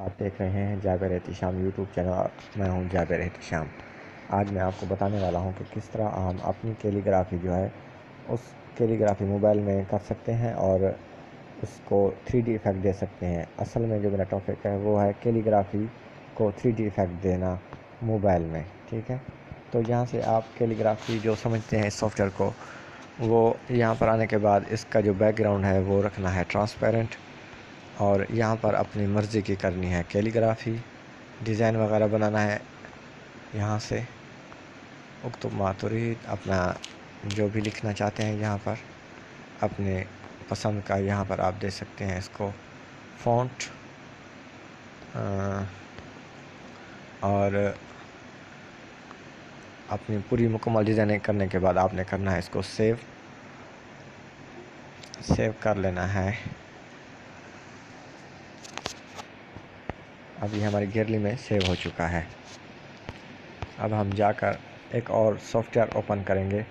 آپ دیکھ رہے ہیں جابر احتشام یوٹیوب چینل۔ میں ہوں جابر احتشام۔ آج میں آپ کو بتانے والا ہوں کہ کس طرح ہم اپنی کیلیگرافی جو ہے اس کیلیگرافی موبائل میں کر سکتے ہیں اور اس کو 3D ایفیکٹ دے سکتے ہیں۔ اصل میں جو میرا ٹاپک ہے وہ ہے کیلیگرافی کو 3D ایفیکٹ دینا موبائل میں، ٹھیک ہے؟ تو یہاں سے آپ کیلیگرافی جو سمجھتے ہیں اس سافٹ ویئر کو، وہ یہاں پر آنے کے بعد اس کا جو بیک گراؤنڈ ہے وہ رکھنا ہے ٹرانسپیرنٹ، اور یہاں پر اپنی مرضی کی کرنی ہے کیلیگرافی، ڈیزائن وغیرہ بنانا ہے۔ یہاں سے اکتب ما ترید، اپنا جو بھی لکھنا چاہتے ہیں یہاں پر اپنے پسند کا یہاں پر آپ دے سکتے ہیں اس کو فونٹ، اور اپنی پوری مکمل ڈیزائننگ کرنے کے بعد آپ نے کرنا ہے اس کو سیو کر لینا ہے۔ اب یہ ہماری گیلری میں سیو ہو چکا ہے۔ اب ہم جا کر ایک اور سافٹ ویئر اوپن کریں گے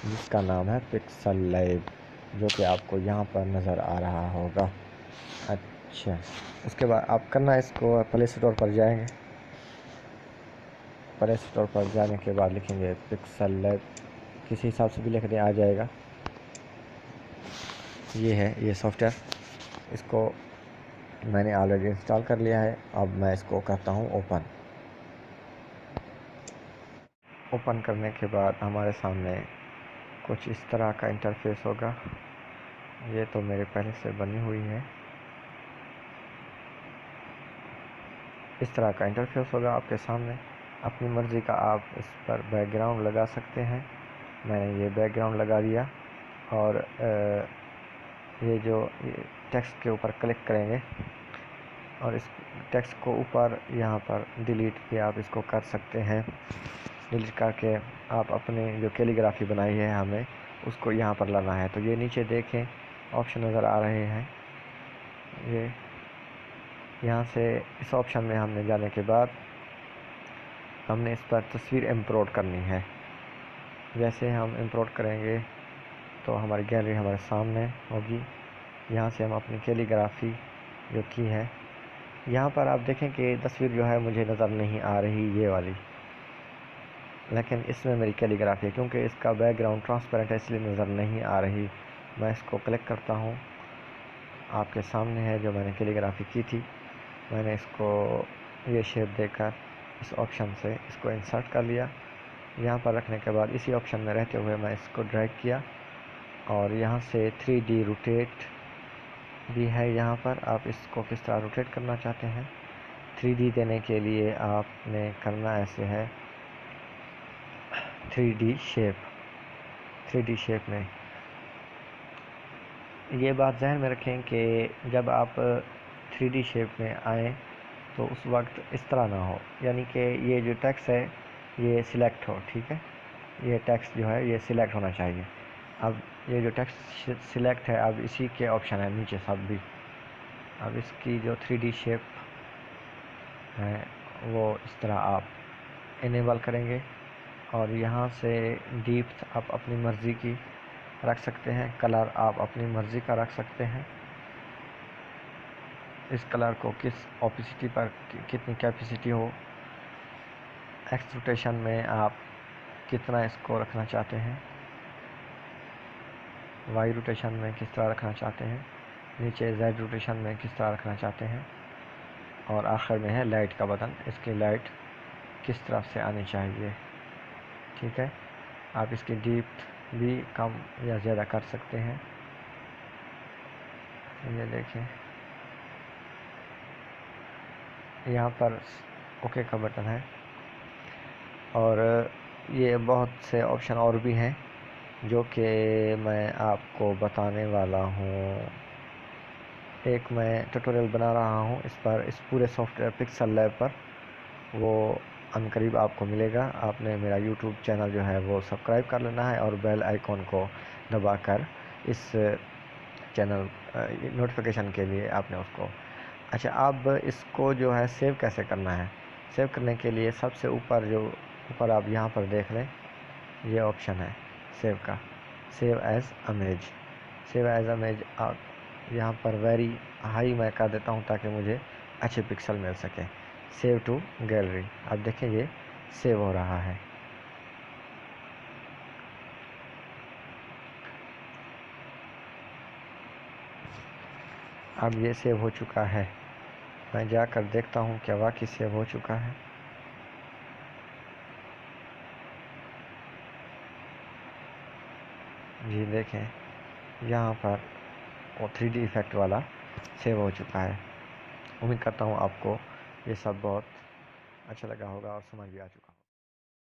جس کا نام ہے پکسل لیب، جو کہ آپ کو یہاں پر نظر آ رہا ہوگا۔ اچھا، اس کے بعد آپ کرنا اس کو پلے اسٹور پر جائیں گے۔ پلے اسٹور پر جانے کے بعد لکھیں گے پکسل لیب، کسی حساب سے بھی لکھ دیں، آ جائے گا۔ یہ ہے یہ سافٹ ویئر، اس کو میں نے آلریڈی انسٹال کر لیا ہے۔ اب میں اس کو کرتا ہوں اوپن۔ اوپن کرنے کے بعد ہمارے سامنے کچھ اس طرح کا انٹرفیس ہوگا۔ یہ تو میرے پہلے سے بنی ہوئی ہے۔ اس طرح کا انٹرفیس ہوگا آپ کے سامنے۔ اپنی مرضی کا آپ اس پر بیک گراؤنڈ لگا سکتے ہیں۔ میں نے یہ بیک گراؤنڈ لگا دیا، اور یہ جو ٹیکسٹ کے اوپر کلک کریں گے اور اس ٹیکسٹ کو اوپر یہاں پر ڈیلیٹ بھی آپ اس کو کر سکتے ہیں۔ ڈیلیٹ کر کے آپ اپنے جو کیلیگرافی بنائی ہے ہمیں اس کو یہاں پر لانا ہے۔ تو یہ نیچے دیکھیں آپشن نظر آ رہے ہیں، یہ یہاں سے اس آپشن میں ہم نے جانے کے بعد ہم نے اس پر تصویر امپورٹ کرنی ہے۔ جیسے ہم امپورٹ کریں گے تو ہماری گیلری ہمارے سامنے ہوگی۔ یہاں سے ہم اپنی کیلیگرافی جو کی ہے، یہاں پر آپ دیکھیں کہ تصویر جو ہے مجھے نظر نہیں آ رہی یہ والی، لیکن اس میں میری کیلیگرافی ہے، کیونکہ اس کا بیک گراؤنڈ ٹرانسپیرنٹ ہے اس لیے نظر نہیں آ رہی۔ میں اس کو کلک کرتا ہوں، آپ کے سامنے ہے جو میں نے کیلیگرافی کی تھی۔ میں نے اس کو یہ شیپ دے کر اس آپشن سے اس کو انسرٹ کر لیا۔ یہاں پر رکھنے کے بعد اسی آپشن میں رہتے ہوئے میں اس کو ڈریگ کیا، اور یہاں سے 3D روٹیٹ بھی ہے۔ یہاں پر آپ اس کو کس طرح روٹیٹ کرنا چاہتے ہیں، 3D دینے کے لیے آپ نے کرنا ایسے ہے 3D شیپ میں۔ یہ بات ذہن میں رکھیں کہ جب آپ 3D شیپ میں آئیں تو اس وقت اس طرح نہ ہو، یعنی کہ یہ جو ٹیکسٹ ہے یہ سلیکٹ ہو، ٹھیک ہے؟ یہ ٹیکسٹ جو ہے یہ سلیکٹ ہونا چاہیے۔ اب یہ جو ٹیکسٹ سلیکٹ ہے، اب اسی کے آپشن ہے نیچے سب بھی۔ اب اس کی جو 3D شیپ ہے وہ اس طرح آپ انیبل کریں گے، اور یہاں سے ڈیپتھ آپ اپنی مرضی کی رکھ سکتے ہیں، کلر آپ اپنی مرضی کا رکھ سکتے ہیں۔ اس کلر کو کس اوپیسٹی پر کتنی کیپیسٹی ہو، ایکس روٹیشن میں آپ کتنا اس کو رکھنا چاہتے ہیں، وائی روٹیشن میں کس طرح رکھنا چاہتے ہیں، نیچے زیڈ روٹیشن میں کس طرح رکھنا چاہتے ہیں، اور آخر میں ہے لائٹ کا بٹن، اس کی لائٹ کس طرف سے آنی چاہیے، ٹھیک ہے؟ آپ اس کی ڈیپتھ بھی کم یا زیادہ کر سکتے ہیں۔ یہ دیکھیں یہاں پر اوکے کا بٹن ہے، اور یہ بہت سے آپشن اور بھی ہیں جو کہ میں آپ کو بتانے والا ہوں۔ ایک میں ٹیوٹوریل بنا رہا ہوں اس پر، اس پورے سافٹ ویئر پکسل لیب پر، وہ ان قریب آپ کو ملے گا۔ آپ نے میرا یوٹیوب چینل جو ہے وہ سبسکرائب کر لینا ہے، اور بیل آئیکن کو دبا کر اس چینل نوٹیفیکیشن کے لیے آپ نے اس کو۔ اچھا، اب اس کو جو ہے سیو کیسے کرنا ہے؟ سیو کرنے کے لیے سب سے اوپر آپ یہاں پر دیکھ لیں، یہ آپشن ہے سیو کا، سیو ایز امیج۔ آپ یہاں پر ویری ہائی میں کر دیتا ہوں تاکہ مجھے اچھے پکسل مل سکے۔ سیو ٹو گیلری، اب دیکھیں یہ سیو ہو رہا ہے۔ اب یہ سیو ہو چکا ہے، میں جا کر دیکھتا ہوں کیا واقعی سیو ہو چکا ہے۔ جی دیکھیں یہاں پر وہ 3D ایفیکٹ والا سیو ہو چکا ہے۔ امید کرتا ہوں آپ کو یہ سب بہت اچھا لگا ہوگا اور سمجھ بھی آ چکا ہے۔